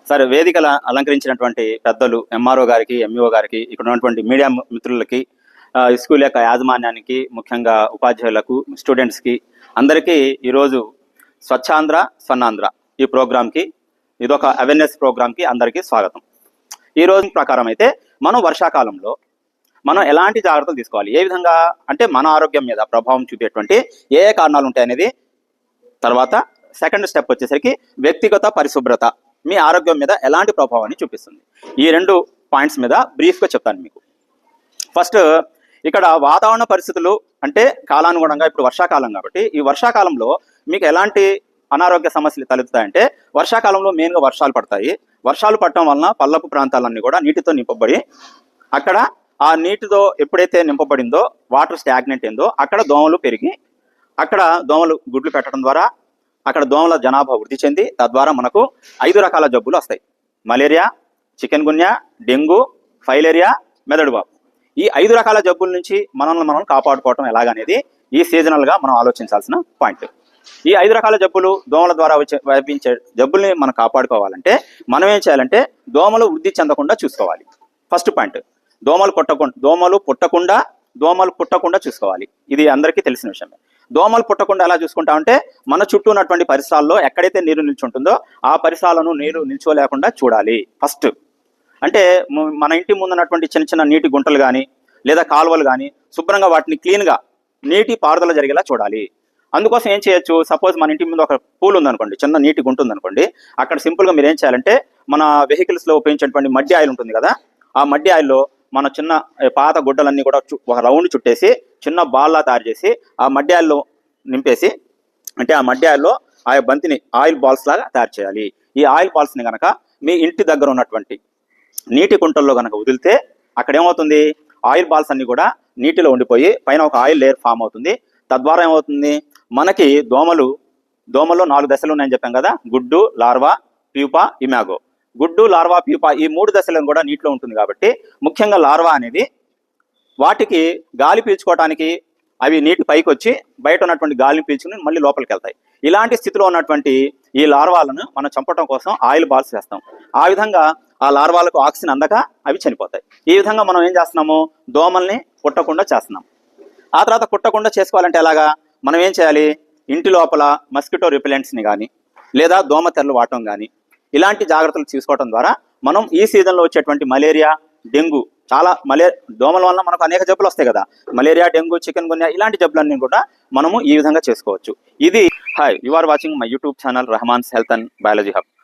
సరే, వేదికల అలంకరించినటువంటి పెద్దలు ఎంఆర్ఓ గారికి, ఎంఈఓ గారికి, ఇక్కడ ఉన్నటువంటి మీడియా మిత్రులకి, స్కూల్ యొక్క యాజమాన్యానికి, ముఖ్యంగా ఉపాధ్యాయులకు, స్టూడెంట్స్కి అందరికీ ఈరోజు స్వచ్ఛాంధ్ర స్వర్ణాంధ్ర ఈ ప్రోగ్రామ్కి, ఇదొక అవేర్నెస్ ప్రోగ్రామ్కి అందరికీ స్వాగతం. ఈ రోజు ప్రకారం అయితే మనం వర్షాకాలంలో మనం ఎలాంటి జాగ్రత్తలు తీసుకోవాలి, ఏ విధంగా అంటే మన ఆరోగ్యం మీద ప్రభావం చూపేటువంటి ఏ కారణాలు ఉంటాయనేది, తర్వాత సెకండ్ స్టెప్ వచ్చేసరికి వ్యక్తిగత పరిశుభ్రత మీ ఆరోగ్యం మీద ఎలాంటి ప్రభావాన్ని చూపిస్తుంది. ఈ రెండు పాయింట్స్ మీద బ్రీఫ్గా చెప్తాను మీకు. ఫస్ట్, ఇక్కడ వాతావరణ పరిస్థితులు అంటే కాలానుగుణంగా ఇప్పుడు వర్షాకాలం కాబట్టి ఈ వర్షాకాలంలో మీకు ఎలాంటి అనారోగ్య సమస్యలు తలెత్తుతాయంటే, వర్షాకాలంలో మెయిన్గా వర్షాలు పడతాయి. వర్షాలు పడటం వలన పల్లపు ప్రాంతాలన్నీ కూడా నీటితో నింపబడి, అక్కడ ఆ నీటితో ఎప్పుడైతే నింపబడిందో వాటర్ స్టాగ్నెంట్ అయిందో అక్కడ దోమలు పెరిగి, అక్కడ దోమలు గుడ్లు పెట్టడం ద్వారా అక్కడ దోమల జనాభా వృద్ధి చెంది, తద్వారా మనకు 5 రకాల జబ్బులు వస్తాయి. Malaria, chikungunya, dengue, filaria, మెదడుబాబు. ఈ 5 రకాల జబ్బుల నుంచి మనం కాపాడుకోవటం ఎలాగనేది ఈ సీజనల్గా మనం ఆలోచించాల్సిన పాయింట్. ఈ 5 రకాల జబ్బులు దోమల ద్వారా వ్యాపించే జబ్బుల్ని మనం కాపాడుకోవాలంటే మనం ఏం చేయాలంటే దోమలు వృద్ధి చెందకుండా చూసుకోవాలి. ఫస్ట్ పాయింట్, దోమలు పుట్టకుండా చూసుకోవాలి. ఇది అందరికీ తెలిసిన విషయమే. దోమలు పుట్టకుండా ఎలా చూసుకుంటామంటే, మన చుట్టూ ఉన్నటువంటి పరిసరాల్లో ఎక్కడైతే నీరు నిల్చుంటుందో ఆ పరిసరాలను నీరు నిల్చోలేకుండా చూడాలి. ఫస్ట్ అంటే మన ఇంటి ముందు ఉన్నటువంటి చిన్న చిన్న నీటి గుంటలు కానీ లేదా కాలువలు కానీ శుభ్రంగా వాటిని క్లీన్గా నీటి పారుదల జరిగేలా చూడాలి. అందుకోసం ఏం చేయొచ్చు, సపోజ్ మన ఇంటి ముందు ఒక పూల్ ఉందనుకోండి, చిన్న నీటి గుంట ఉందనుకోండి, అక్కడ సింపుల్గా మీరు ఏం చేయాలంటే మన వెహికల్స్లో ఉపయోగించేటువంటి మడ్డి ఆయిల్ ఉంటుంది కదా, ఆ మడ్డి ఆయిల్లో మన చిన్న పాత గుడ్డలన్నీ కూడా ఒక రౌండ్ చుట్టేసి చిన్న బాల్లా తయారు చేసి ఆ మడ్డి ఆయిల్లో నింపేసి, అంటే ఆ మడ్డి ఆయిల్లో ఆ బంతిని ఆయిల్ బాల్స్ లాగా తయారు చేయాలి. ఈ ఆయిల్ బాల్స్ని కనుక మీ ఇంటి దగ్గర ఉన్నటువంటి నీటి కుంటల్లో కనుక వదిలితే అక్కడ ఏమవుతుంది, ఆయిల్ బాల్స్ అన్ని కూడా నీటిలో ఉండిపోయి పైన ఒక ఆయిల్ లేయర్ ఫామ్ అవుతుంది. తద్వారా ఏమవుతుంది, మనకి దోమలో 4 దశలు ఉన్నాయని చెప్పాం కదా, గుడ్డు, లార్వా, ప్యూపా, ఇమాగో. గుడ్డు, లార్వా, ప్యూపా ఈ 3 దశలను కూడా నీటిలో ఉంటుంది కాబట్టి, ముఖ్యంగా లార్వా అనేది వాటికి గాలి పీల్చుకోవడానికి అవి నీటి పైకి వచ్చి బయట ఉన్నటువంటి గాలిని పీల్చుకుని మళ్ళీ లోపలికి వెళ్తాయి. ఇలాంటి స్థితిలో ఉన్నటువంటి ఈ లార్వాలను మనం చంపడం కోసం ఆయిల్ బాల్స్ వేస్తాం. ఆ విధంగా ఆ లార్వాలకు ఆక్సిజన్ అందక అవి చనిపోతాయి. ఈ విధంగా మనం ఏం చేస్తున్నాము, దోమల్ని పుట్టకుండా చేస్తున్నాం. ఆ తర్వాత పుట్టకుండా చేసుకోవాలంటే ఎలాగా, మనం ఏం చేయాలి, ఇంటి లోపల మస్కిటో రిపెలెంట్స్ని కానీ లేదా దోమ తెరలు వాడటం కానీ ఇలాంటి జాగ్రత్తలు తీసుకోవడం ద్వారా మనం ఈ సీజన్లో వచ్చేటువంటి మలేరియా, డెంగ్యూ, దోమల వల్ల మనకు అనేక జబ్బులు వస్తాయి కదా, మలేరియా, డెంగ్యూ, చికెన్ గున్యా ఇలాంటి జబ్బులన్నీ కూడా మనము ఈ విధంగా చేసుకోవచ్చు. ఇది hi, you are watching my YouTube channel Rehman's health and biology hub.